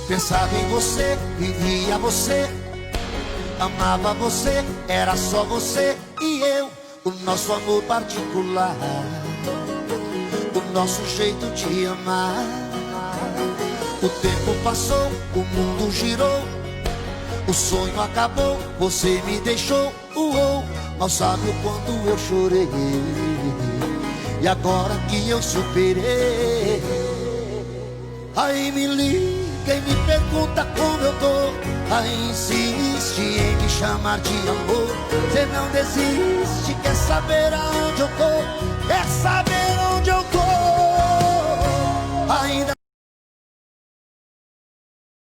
Pensava em você, vivia você, amava você, era só você e eu. O nosso amor particular, o nosso jeito de amar. O tempo passou, o mundo girou, o sonho acabou, você me deixou. Mal sabe o quanto eu chorei, e agora que eu superei, aí me liga e me pergunta como eu tô. Aí insiste em me chamar de amor. Você não desiste, quer saber aonde eu tô, quer saber onde eu tô.